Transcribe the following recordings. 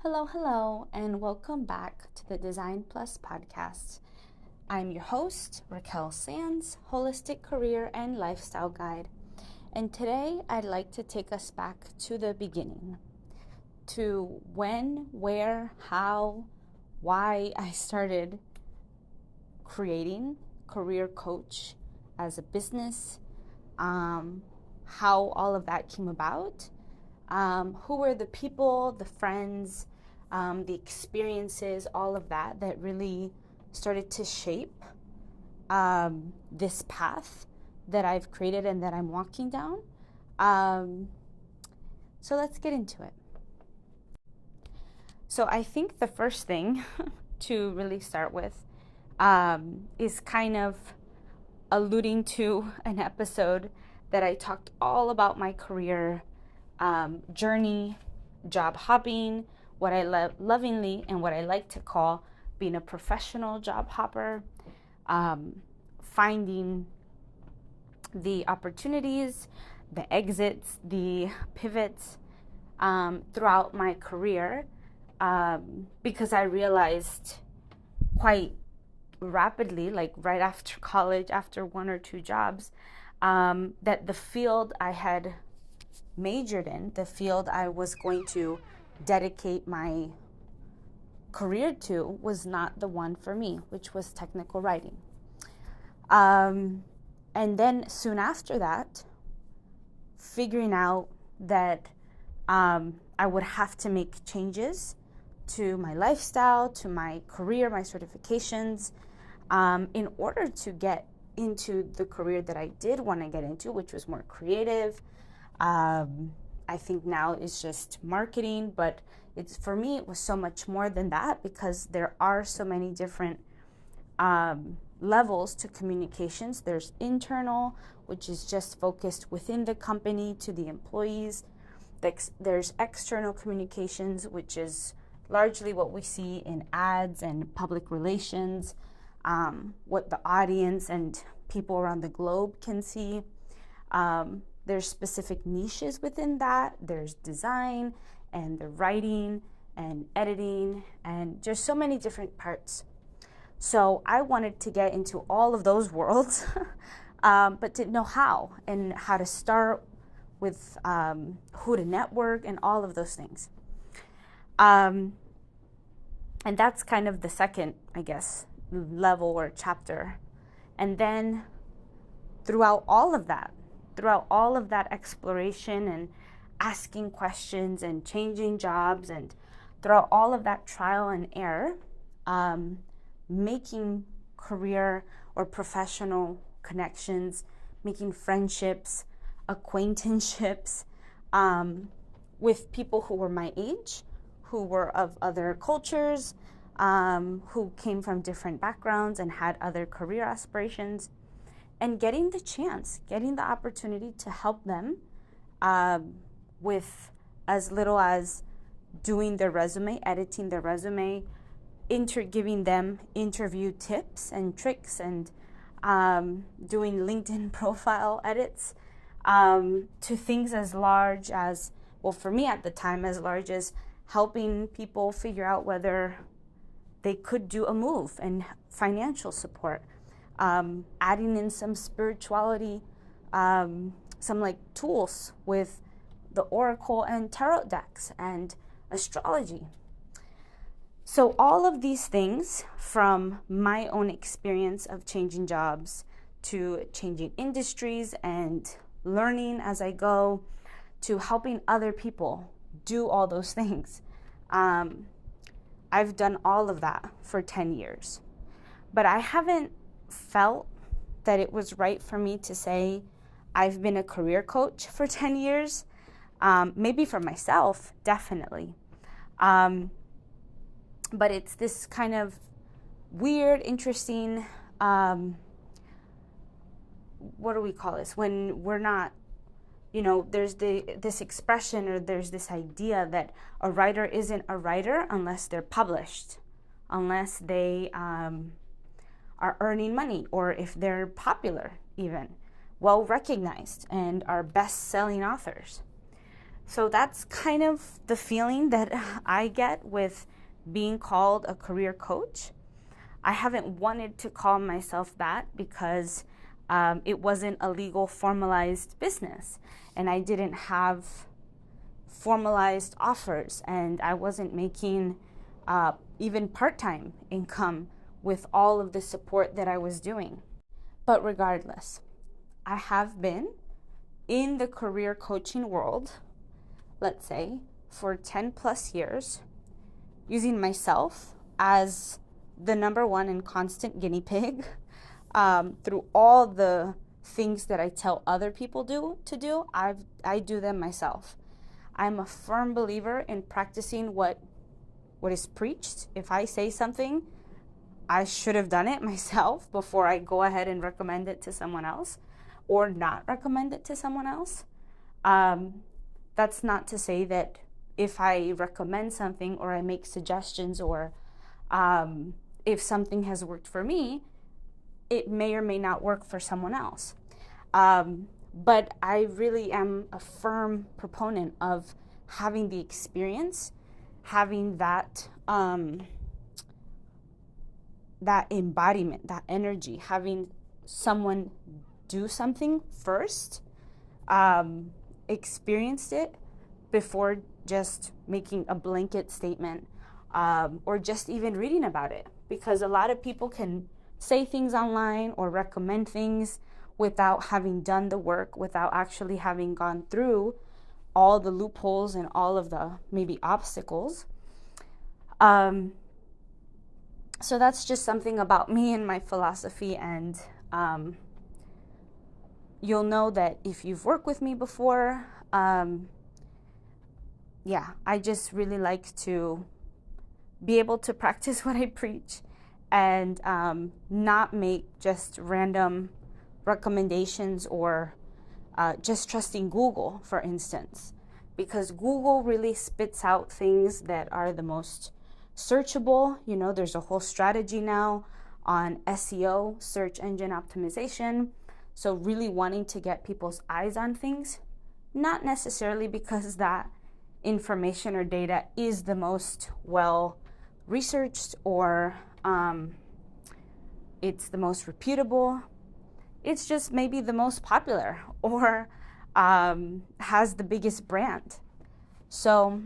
Hello, and welcome back to the Design Plus podcast. I'm your host, Raquel Sands, holistic career and lifestyle guide. And today I'd like to take us back to the beginning, to when, where, how, why I started creating Career Coach as a business, how all of that came about, who were the people, the friends, the experiences, all of that really started to shape this path that I've created and that I'm walking down. So let's get into it. So I think the first thing to really start with is kind of alluding to an episode that I talked all about my career journey, job hopping, what I lovingly and what I like to call being a professional job hopper, finding the opportunities, the exits, the pivots throughout my career, because I realized quite rapidly, like right after college, after one or two jobs, that the field I had majored in, the field I was going to dedicate my career to, was not the one for me, which was technical writing. And then soon after that, figuring out that I would have to make changes to my lifestyle, to my career, my certifications, in order to get into the career that I did want to get into, which was more creative. I think now it's just marketing, but for me, it was so much more than that, because there are so many different levels to communications. There's internal, which is just focused within the company to the employees. There's external communications, which is largely what we see in ads and public relations, what the audience and people around the globe can see. There's specific niches within that. There's design and the writing and editing, and there's so many different parts. So I wanted to get into all of those worlds, but didn't know how and how to start with who to network and all of those things. And that's kind of the second, I guess, level or chapter. And then throughout all of that exploration and asking questions and changing jobs, and throughout all of that trial and error, making career or professional connections, making friendships, acquaintanceships with people who were my age, who were of other cultures, who came from different backgrounds and had other career aspirations, and getting the opportunity to help them with as little as doing their resume, editing their resume, giving them interview tips and tricks, and doing LinkedIn profile edits, to things as large as, well, for me at the time, as large as helping people figure out whether they could do a move and financial support. Adding in some spirituality, some like tools with the oracle and tarot decks and astrology. So all of these things, from my own experience of changing jobs to changing industries and learning as I go, to helping other people do all those things. I've done all of that for 10 years, but I haven't felt that it was right for me to say I've been a career coach for 10 years. Maybe for myself, definitely. But it's this kind of weird, interesting, what do we call this? When we're not, there's this expression, or there's this idea that a writer isn't a writer unless they're published, unless they are earning money, or if they're popular, even well recognized and are best-selling authors. So that's kind of the feeling that I get with being called a career coach. I haven't wanted to call myself that because it wasn't a legal formalized business, and I didn't have formalized offers, and I wasn't making even part-time income with all of the support that I was doing. But regardless, I have been in the career coaching world, let's say, for 10 plus years, using myself as the number one and constant guinea pig through all the things that I tell other people to do. I do them myself. I'm a firm believer in practicing what is preached. If I say something, I should have done it myself before I go ahead and recommend it to someone else or not recommend it to someone else. That's not to say that if I recommend something or I make suggestions or if something has worked for me, it may or may not work for someone else. But I really am a firm proponent of having the experience, having that that embodiment, that energy, having someone do something first, experienced it before just making a blanket statement or just even reading about it. Because a lot of people can say things online or recommend things without having done the work, without actually having gone through all the loopholes and all of the maybe obstacles. So that's just something about me and my philosophy, and you'll know that if you've worked with me before. I just really like to be able to practice what I preach and not make just random recommendations or just trusting Google, for instance, because Google really spits out things that are the most searchable. You know, there's a whole strategy now on SEO, search engine optimization. So really wanting to get people's eyes on things, not necessarily because that information or data is the most well researched or it's the most reputable. It's just maybe the most popular or has the biggest brand. So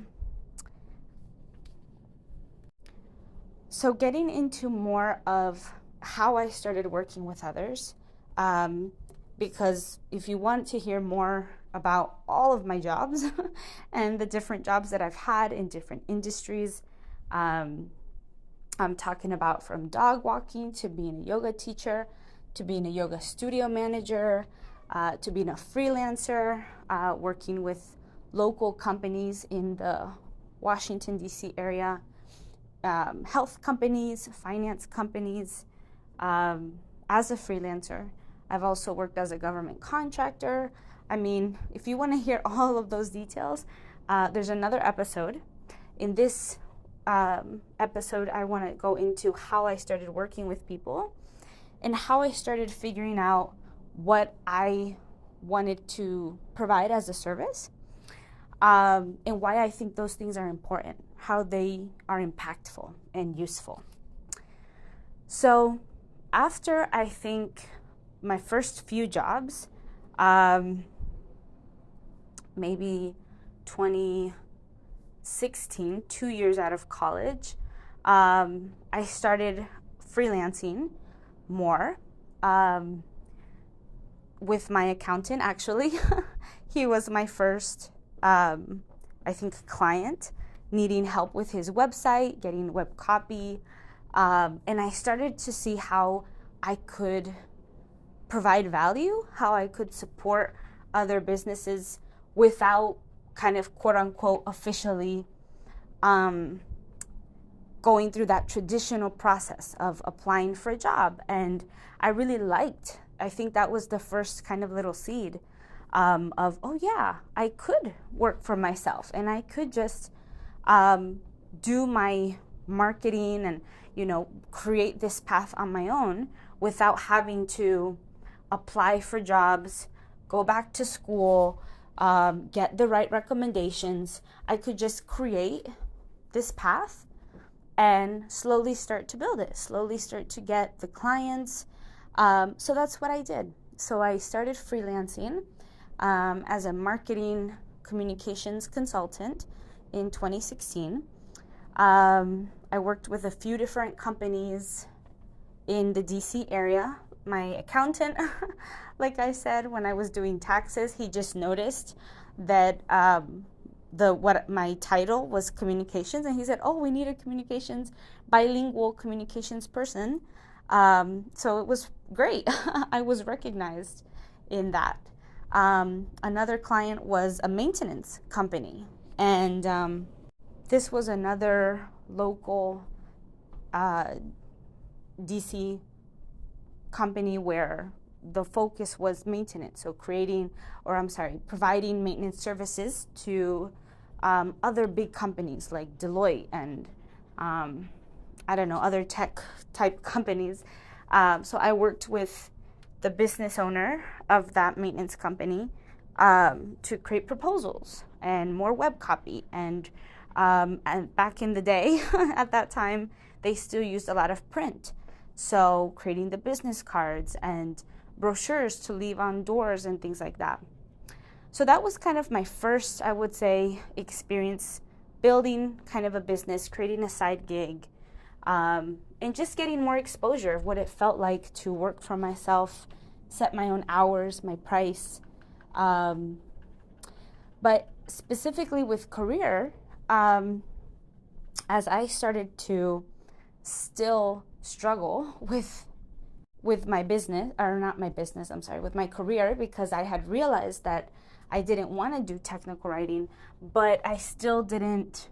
getting into more of how I started working with others, because if you want to hear more about all of my jobs and the different jobs that I've had in different industries, I'm talking about from dog walking to being a yoga teacher, to being a yoga studio manager, to being a freelancer, working with local companies in the Washington, D.C. area, health companies, finance companies, as a freelancer. I've also worked as a government contractor. I mean, if you want to hear all of those details, there's another episode. In this episode, I want to go into how I started working with people and how I started figuring out what I wanted to provide as a service, and why I think those things are important, how they are impactful and useful. So after, I think, my first few jobs, maybe 2016, 2 years out of college, I started freelancing more with my accountant, actually. He was my first, I think, client needing help with his website, getting web copy. And I started to see how I could provide value, how I could support other businesses without kind of quote unquote officially going through that traditional process of applying for a job. And I really liked, I think that was the first kind of little seed of, oh yeah, I could work for myself and I could just do my marketing and, you know, create this path on my own without having to apply for jobs, go back to school, get the right recommendations. I could just create this path and slowly start to build it, slowly start to get the clients. So that's what I did. So I started freelancing as a marketing communications consultant in 2016. I worked with a few different companies in the DC area. My accountant, like I said, when I was doing taxes, he just noticed that what my title was communications, and he said, "Oh, we need a bilingual communications person." So it was great. I was recognized in that. Another client was a maintenance company, and this was another local DC company where the focus was maintenance. So providing maintenance services to other big companies like Deloitte and other tech type companies. So I worked with the business owner of that maintenance company to create proposals and more web copy. And back in the day, at that time, they still used a lot of print. So creating the business cards and brochures to leave on doors and things like that. So that was kind of my first, I would say, experience building kind of a business, creating a side gig, and just getting more exposure of what it felt like to work for myself, set my own hours, my price. But specifically with career, as I started to still struggle with my business, or not my business, I'm sorry, with my career, because I had realized that I didn't want to do technical writing, but I still didn't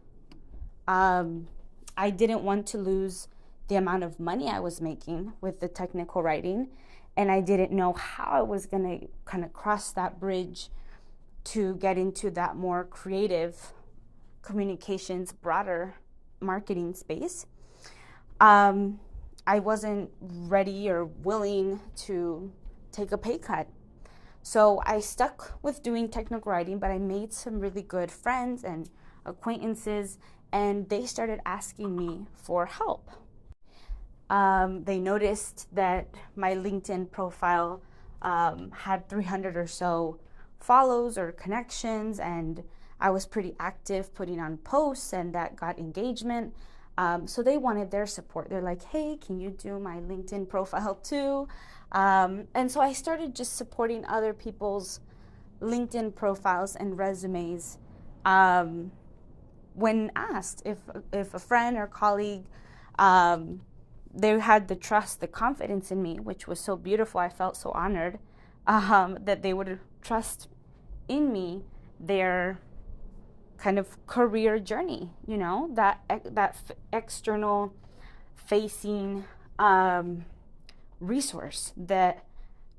want to lose the amount of money I was making with the technical writing, and I didn't know how I was going to kind of cross that bridge to get into that more creative communications, broader marketing space. I wasn't ready or willing to take a pay cut. So I stuck with doing technical writing, but I made some really good friends and acquaintances, and they started asking me for help. They noticed that my LinkedIn profile had 300 or so follows or connections, and I was pretty active putting on posts, and that got engagement. So they wanted their support. They're like, "Hey, can you do my LinkedIn profile too?" And so I started just supporting other people's LinkedIn profiles and resumes when asked if a friend or colleague, they had the trust, the confidence in me, which was so beautiful. I felt so honored that they would trust in me their kind of career journey, that external facing resource that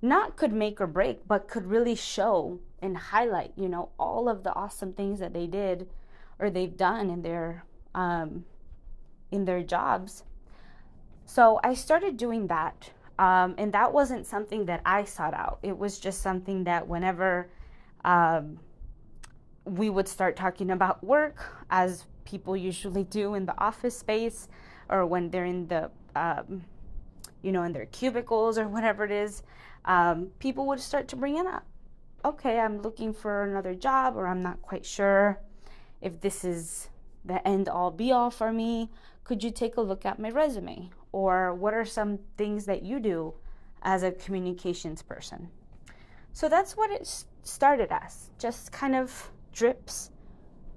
not could make or break, but could really show and highlight, all of the awesome things that they did or they've done in their jobs. So I started doing that, and that wasn't something that I sought out. It was just something that whenever we would start talking about work, as people usually do in the office space, or when they're in the in their cubicles or whatever it is, people would start to bring it up. Okay, I'm looking for another job, or I'm not quite sure if this is the end all be all for me. Could you take a look at my resume? Or what are some things that you do as a communications person? So that's what it started as, just kind of drips,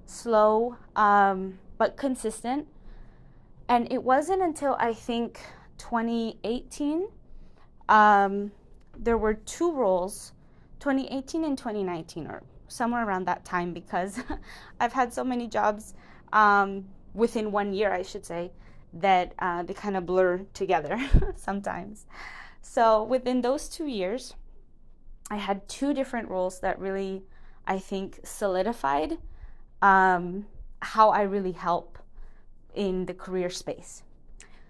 slow, but consistent. And it wasn't until I think 2018, there were two roles, 2018 and 2019, or somewhere around that time, because I've had so many jobs within 1 year, I should say, that they kind of blur together sometimes. So within those 2 years, I had two different roles that really, I think, solidified how I really help in the career space.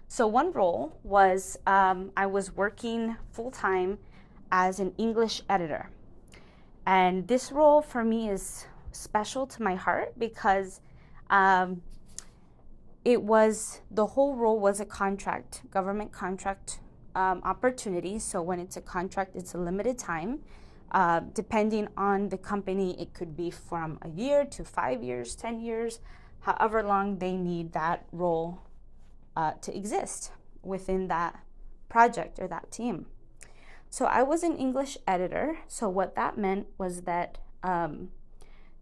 So one role was I was working full-time as an English editor. And this role for me is special to my heart because um, the whole role was a contract, government contract opportunity. So when it's a contract, it's a limited time. Depending on the company, it could be from a year to 5 years, 10 years, however long they need that role to exist within that project or that team. So I was an English editor. So what that meant was that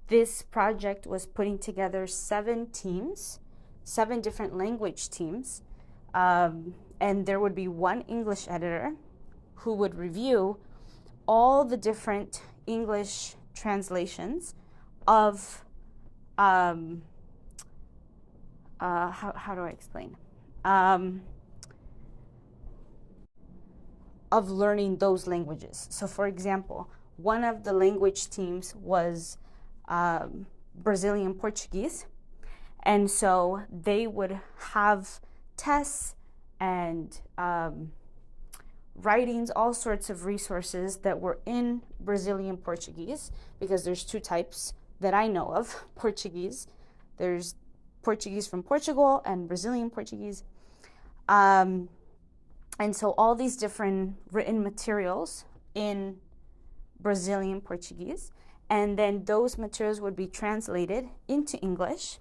this project was putting together 7 teams, 7 different language teams, and there would be one English editor who would review all the different English translations of how do I explain? Of learning those languages. So, for example, one of the language teams was Brazilian Portuguese, and so they would have tests and writings, all sorts of resources that were in Brazilian Portuguese, because there's 2 types that I know of Portuguese. There's Portuguese from Portugal and Brazilian Portuguese. And so all these different written materials in Brazilian Portuguese, and then those materials would be translated into English.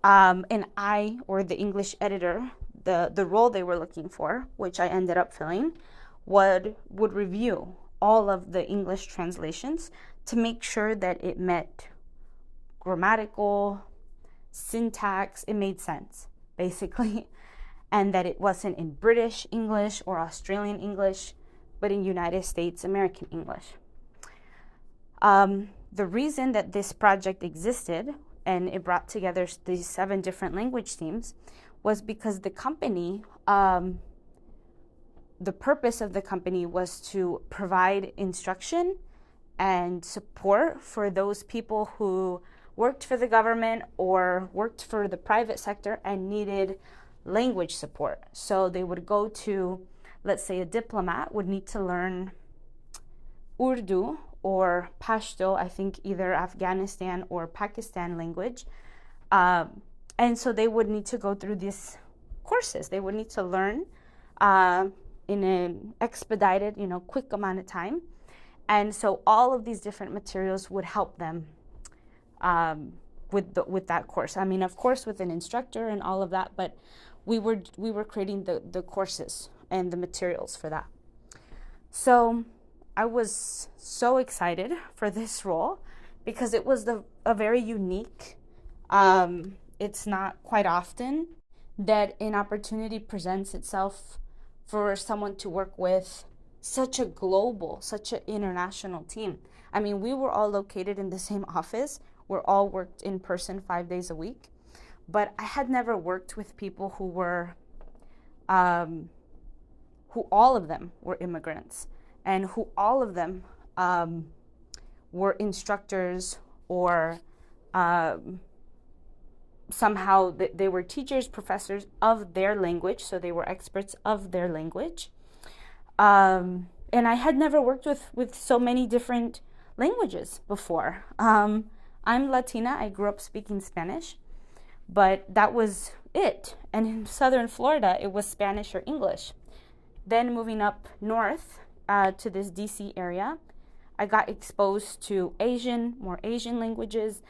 And I, or the English editor, the role they were looking for, which I ended up filling, would review all of the English translations to make sure that it met grammatical, syntax, it made sense, basically. And that it wasn't in British English or Australian English, but in United States American English. The reason that this project existed and it brought together these 7 different language teams was because the company, the purpose of the company was to provide instruction and support for those people who worked for the government or worked for the private sector and needed language support. So they would go to, let's say a diplomat would need to learn Urdu or Pashto, I think either Afghanistan or Pakistan language. And so they would need to go through these courses. They would need to learn in an expedited, quick amount of time. And so all of these different materials would help them with that course. I mean, of course, with an instructor and all of that, but we were creating the courses and the materials for that. So I was so excited for this role because it was a very unique, it's not quite often that an opportunity presents itself for someone to work with such a global, such an international team. I mean, we were all located in the same office. We're all worked in person 5 days a week. But I had never worked with people who were, who all of them were immigrants, and who all of them were instructors or somehow they were teachers, professors of their language, so they were experts of their language. And I had never worked with so many different languages before. I'm Latina. I grew up speaking Spanish, but that was it. And in southern Florida, it was Spanish or English. Then moving up north to this DC area, I got exposed to more Asian languages,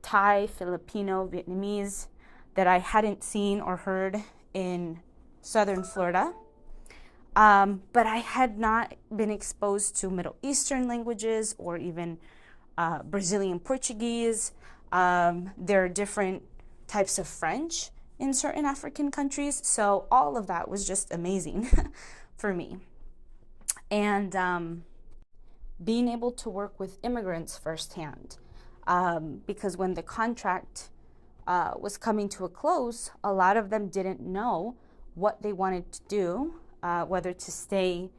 Thai, Filipino, Vietnamese, that I hadn't seen or heard in southern Florida. But I had not been exposed to Middle Eastern languages or even Brazilian Portuguese. There are different types of French in certain African countries. So all of that was just amazing for me. And being able to work with immigrants firsthand, because when the contract was coming to a close, a lot of them didn't know what they wanted to do, whether to stay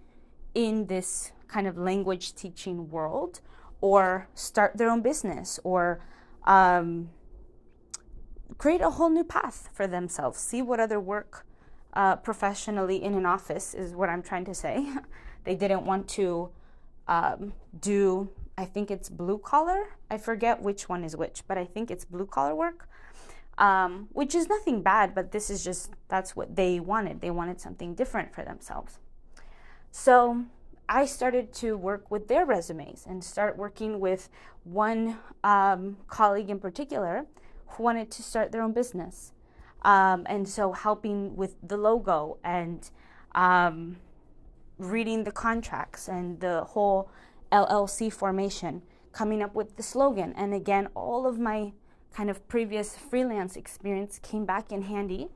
in this kind of language teaching world or start their own business or create a whole new path for themselves, see what other work professionally in an office is what I'm trying to say. They didn't want to do I think it's blue collar. I forget which one is which, but I think it's blue collar work, which is nothing bad, but this is just, that's what they wanted. They wanted something different for themselves. So I started to work with their resumes and start working with one colleague in particular who wanted to start their own business. And so helping with the logo and reading the contracts and the whole LLC formation, coming up with the slogan. And again, all of my kind of previous freelance experience came back in handy,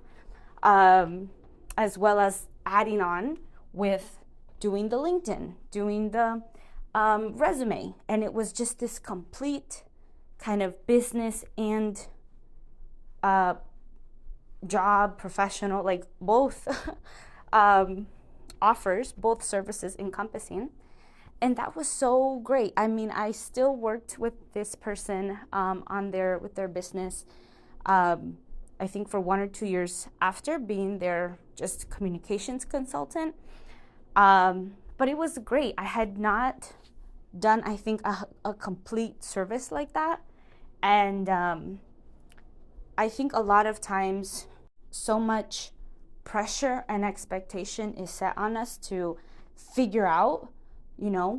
as well as adding on with doing the LinkedIn, doing the resume. And it was just this complete kind of business and job, professional, like both offers, both services encompassing. And that was so great. I mean, I still worked with this person with their business, I think for 1 or 2 years after being their just communications consultant. But it was great. I had not done, I think, a complete service like that. And I think a lot of times so much pressure and expectation is set on us to figure out,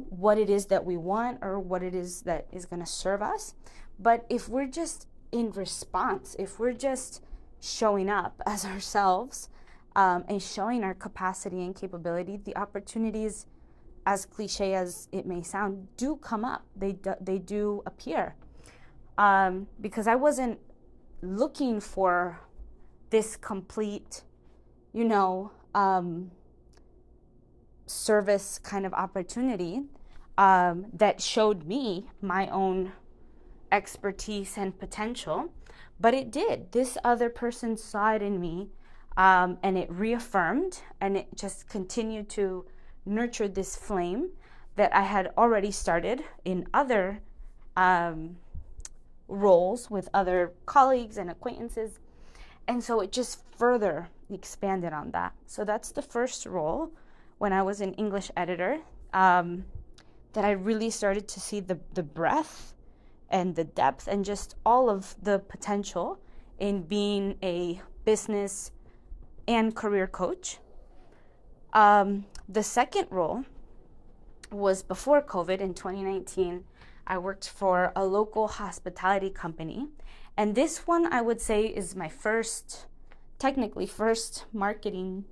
what it is that we want or what it is that is going to serve us. But if we're just in response, if we're just showing up as ourselves, and showing our capacity and capability, the opportunities, as cliche as it may sound, do come up. They do appear. Because I wasn't looking for this complete, service kind of opportunity that showed me my own expertise and potential, but it did. This other person saw it in me, and it reaffirmed, and it just continued to nurture this flame that I had already started in other roles with other colleagues and acquaintances. And so it just further expanded on that. So that's the first role when I was an English editor, that I really started to see the breadth and the depth and just all of the potential in being a business and career coach. The second role was before COVID in 2019. I worked for a local hospitality company. And this one, I would say, is my technically first marketing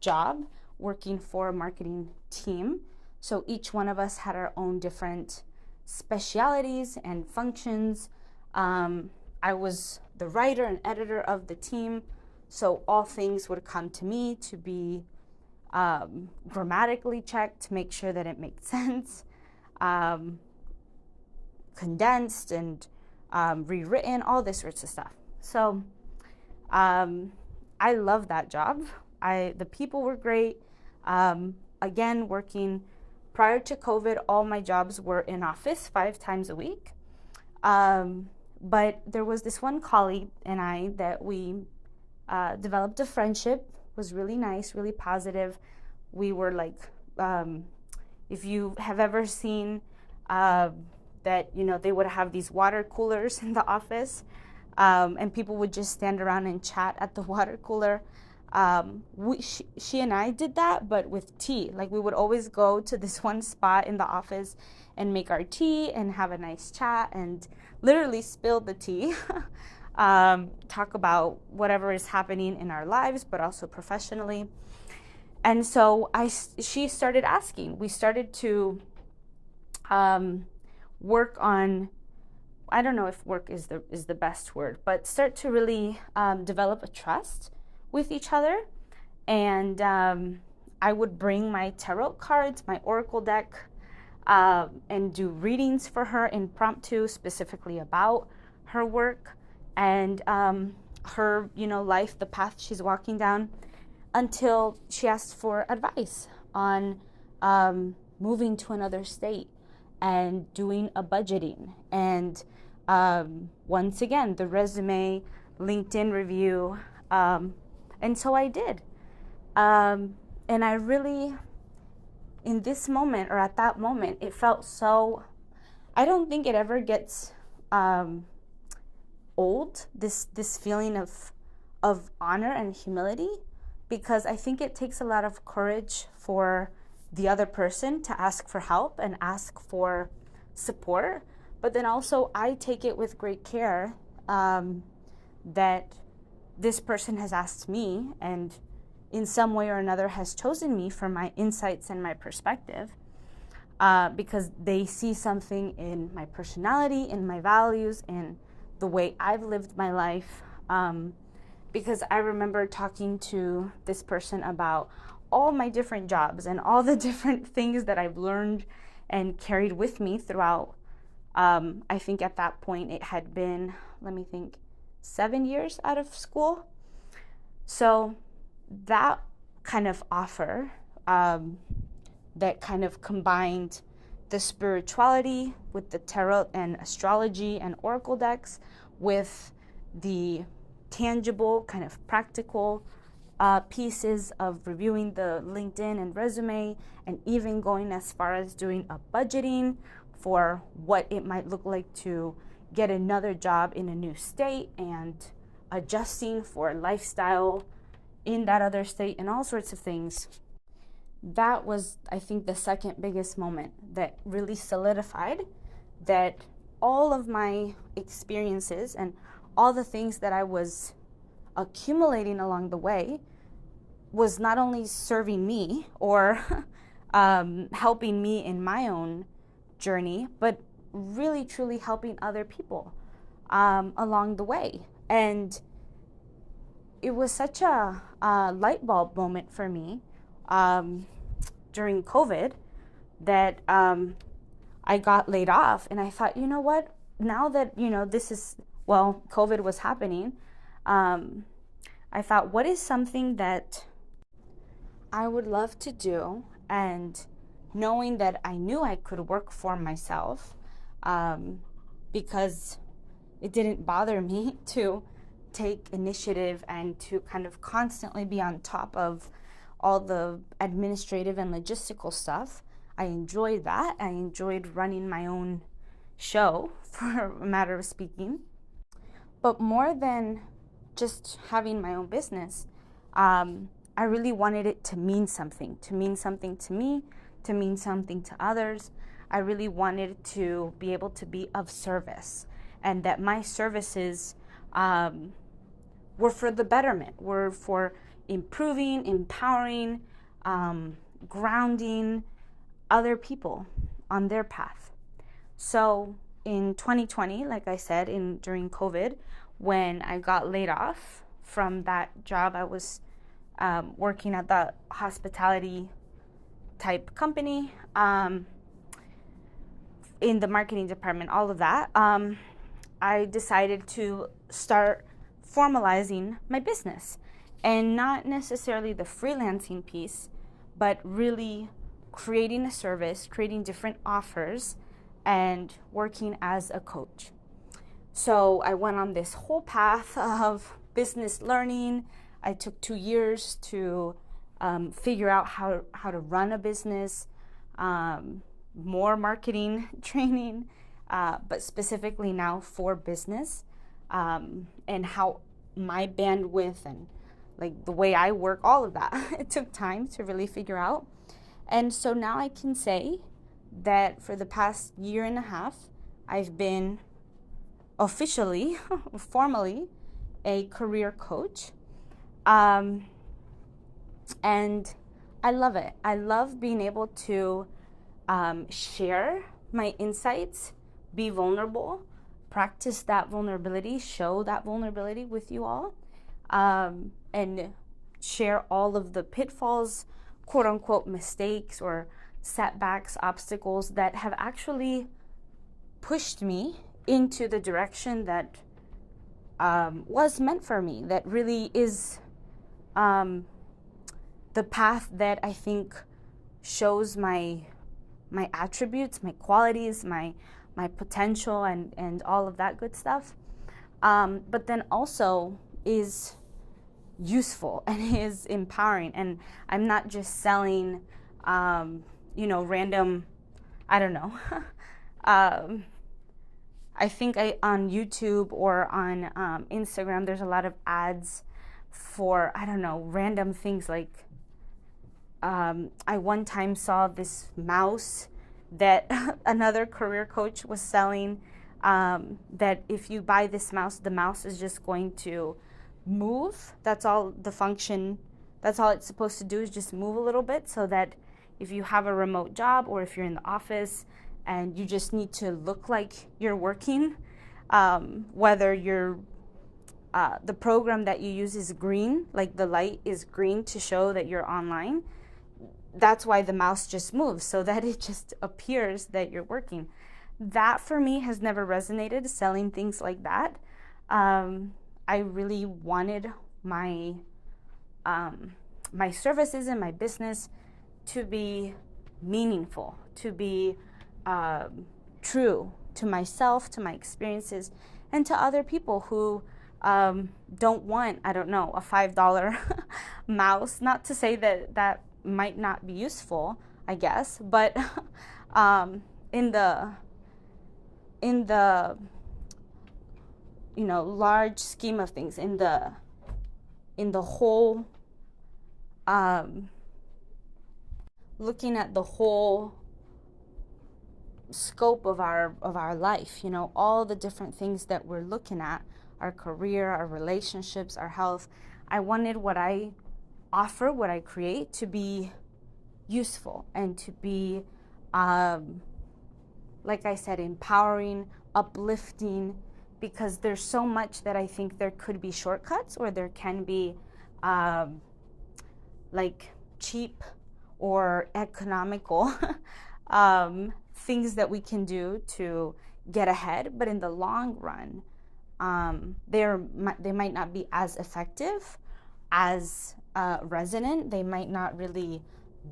job, working for a marketing team. So each one of us had our own different specialities and functions. I was the writer and editor of the team, so all things would come to me to be grammatically checked to make sure that it made sense, condensed and rewritten, all this sorts of stuff. So I love that job. The people were great. Again, working prior to COVID, all my jobs were in office 5 times a week. But there was this one colleague and I that we developed a friendship. It was really nice, really positive. We were like, if you have ever seen that, they would have these water coolers in the office, and people would just stand around and chat at the water cooler. She and I did that, but with tea. Like, we would always go to this one spot in the office and make our tea and have a nice chat and literally spill the tea, talk about whatever is happening in our lives, but also professionally. And so she started asking. We started to work on, I don't know if work is the best word, but start to really develop a trust with each other. And I would bring my tarot cards, my oracle deck, and do readings for her impromptu, specifically about her work and her, life, the path she's walking down, until she asked for advice on moving to another state and doing a budgeting. And once again, the resume, LinkedIn review. And so I did. And I really, in this moment, or at that moment, it felt so I don't think it ever gets um, old, this feeling of honor and humility, because I think it takes a lot of courage for the other person to ask for help and ask for support. But then also, I take it with great care that this person has asked me and in some way or another has chosen me for my insights and my perspective, because they see something in my personality, in my values, in the way I've lived my life. Because I remember talking to this person about all my different jobs and all the different things that I've learned and carried with me throughout. I think at that point it had been, let me think, 7 years out of school. So that kind of offer, that kind of combined the spirituality with the tarot and astrology and oracle decks with the tangible, kind of practical pieces of reviewing the LinkedIn and resume, and even going as far as doing a budgeting for what it might look like to get another job in a new state and adjusting for lifestyle in that other state and all sorts of things. That was, I think, the second biggest moment that really solidified that all of my experiences and all the things that I was accumulating along the way was not only serving me or helping me in my own journey, but really truly helping other people along the way. And it was such a light bulb moment for me during COVID that I got laid off. And I thought, you know what? Now that, COVID was happening, I thought, what is something that I would love to do? And knowing that I knew I could work for myself, because it didn't bother me to take initiative and to kind of constantly be on top of all the administrative and logistical stuff. I enjoyed that. I enjoyed running my own show, for a matter of speaking. But more than just having my own business, I really wanted it to mean something to me, to mean something to others. I really wanted to be able to be of service, and that my services were for the betterment, were for improving, empowering, grounding other people on their path. So in 2020, like I said, during COVID, when I got laid off from that job, I was working at the hospitality type company, in the marketing department, all of that. I decided to start formalizing my business, and not necessarily the freelancing piece, but really creating a service, creating different offers, and working as a coach. So I went on this whole path of business learning. I took 2 years to figure out how to run a business, more marketing training, but specifically now for business, and how my bandwidth and like the way I work, all of that. It took time to really figure out. And so now I can say that for the past year and a half, I've been officially, formally, a career coach. And I love it. I love being able to share my insights, be vulnerable, practice that vulnerability, show that vulnerability with you all, and share all of the pitfalls, quote unquote, mistakes or setbacks, obstacles that have actually pushed me into the direction that was meant for me, that really is the path that I think shows my attributes, my qualities, my potential, and all of that good stuff. But then also is useful and is empowering. And I'm not just selling, random, I don't know, Um, I think on YouTube or on Instagram, there's a lot of ads for, I don't know, random things like I one time saw this mouse that another career coach was selling, that if you buy this mouse, the mouse is just going to move. That's all the function, that's all it's supposed to do, is just move a little bit, so that if you have a remote job or if you're in the office and you just need to look like you're working, whether you're the program that you use is green, like the light is green to show that you're online, that's why the mouse just moves, so that it just appears that you're working. That for me has never resonated, selling things like that. I really wanted my my services and my business to be meaningful, to be true to myself, to my experiences, and to other people who don't want, I don't know, a $5 mouse. Not to say that that might not be useful, I guess, but in the large scheme of things, in the whole, looking at the whole scope of our life, all the different things that we're looking at, our career, our relationships, our health, I wanted what I offer, what I create, to be useful and to be, like I said, empowering, uplifting, because there's so much that I think there could be shortcuts, or there can be like cheap or economical things that we can do to get ahead, but in the long run, they might not be as effective, as resonant. They might not really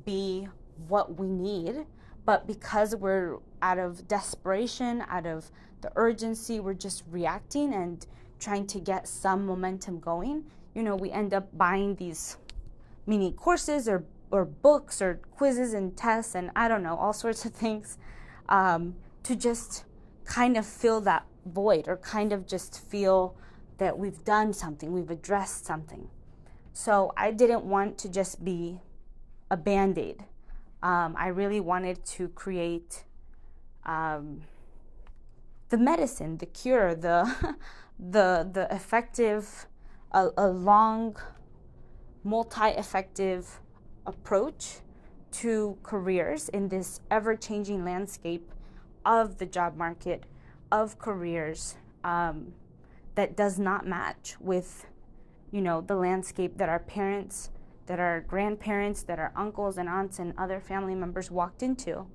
be what we need, but because we're out of desperation, out of the urgency, we're just reacting and trying to get some momentum going. We end up buying these mini courses or books or quizzes and tests and I don't know, all sorts of things, to just kind of fill that void, or kind of just feel that we've done something, we've addressed something. So I didn't want to just be a Band-Aid. I really wanted to create the medicine, the cure, the effective, a long, multi-effective approach to careers in this ever-changing landscape of the job market, of careers, that does not match with, the landscape that our parents, that our grandparents, that our uncles and aunts and other family members walked into,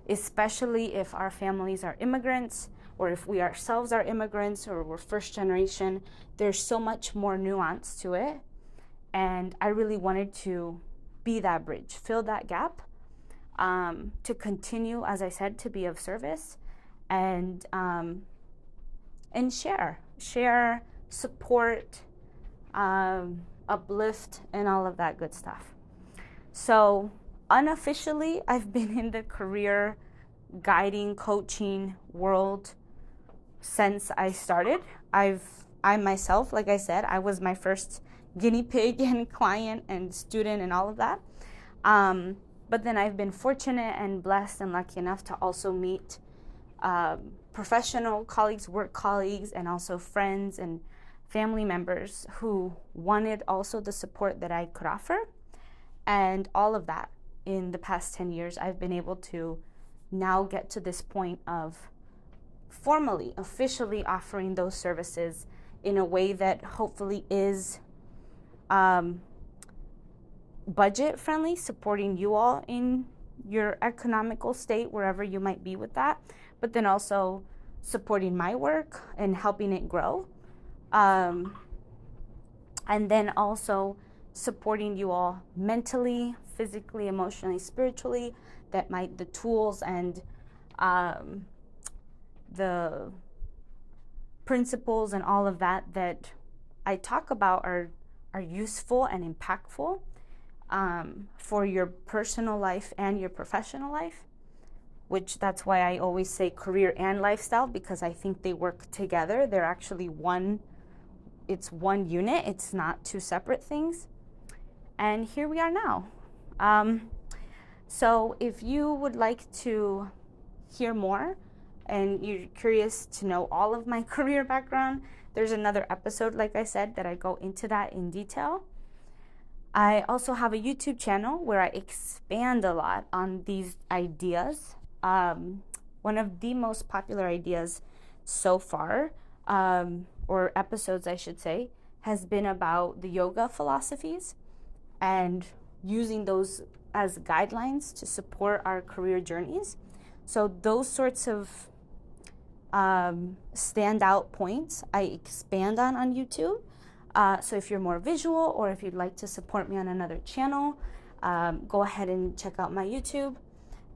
especially if our families are immigrants, or if we ourselves are immigrants, or we're first generation. There's so much more nuance to it, and I really wanted to be that bridge, fill that gap, to continue, as I said, to be of service, and share, support, uplift, and all of that good stuff. So unofficially, I've been in the career guiding, coaching world since I started. I myself, like I said, I was my first guinea pig and client and student and all of that. But then I've been fortunate and blessed and lucky enough to also meet professional colleagues, work colleagues, and also friends and family members who wanted also the support that I could offer. And all of that, in the past 10 years, I've been able to now get to this point of formally, officially offering those services in a way that hopefully is budget friendly, supporting you all in your economical state, wherever you might be with that, but then also supporting my work and helping it grow. And then also supporting you all mentally, physically, emotionally, spiritually, that the tools and the principles and all of that I talk about are useful and impactful for your personal life and your professional life. which that's why I always say career and lifestyle, because I think they work together. They're actually it's one unit. It's not two separate things. And here we are now. So if you would like to hear more and you're curious to know all of my career background, there's another episode, like I said, that I go into that in detail. I also have a YouTube channel where I expand a lot on these ideas. One of the most popular ideas so far, or episodes I should say, has been about the yoga philosophies and using those as guidelines to support our career journeys. So those sorts of standout points I expand on YouTube. So if you're more visual, or if you'd like to support me on another channel, go ahead and check out my YouTube.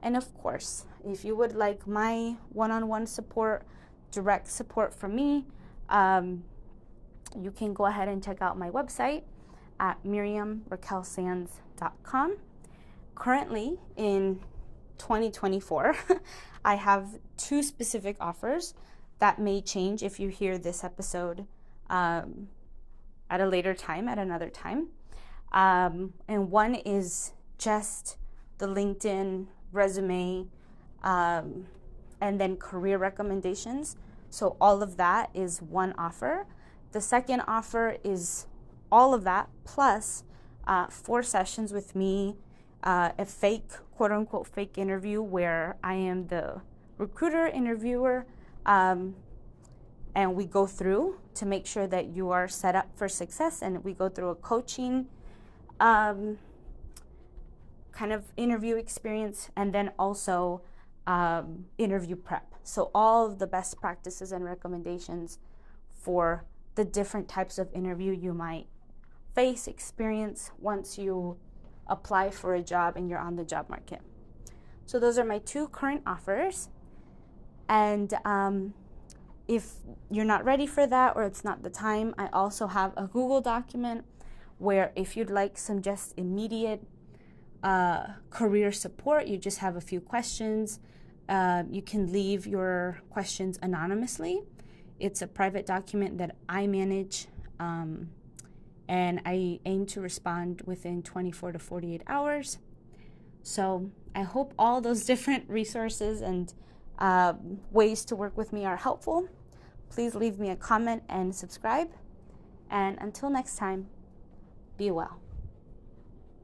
And of course, if you would like my one-on-one support, direct support from me, you can go ahead and check out my website at miriamraquelsands.com. Currently in 2024, I have 2 specific offers that may change if you hear this episode at a later time, at another time. And one is just the LinkedIn resume and then career recommendations. So all of that is one offer. The second offer is all of that plus 4 sessions with me, a fake, quote unquote, fake interview where I am the recruiter, interviewer, and we go through to make sure that you are set up for success, and we go through a coaching kind of interview experience, and then also interview prep. So all of the best practices and recommendations for the different types of interview you might face, experience once you apply for a job and you're on the job market. So those are my 2 current offers. And if you're not ready for that, or it's not the time, I also have a Google document where if you'd like some just immediate career support, you just have a few questions, you can leave your questions anonymously. It's a private document that I manage, and I aim to respond within 24 to 48 hours. So I hope all those different resources and ways to work with me are helpful. Please leave me a comment and subscribe. And until next time, be well.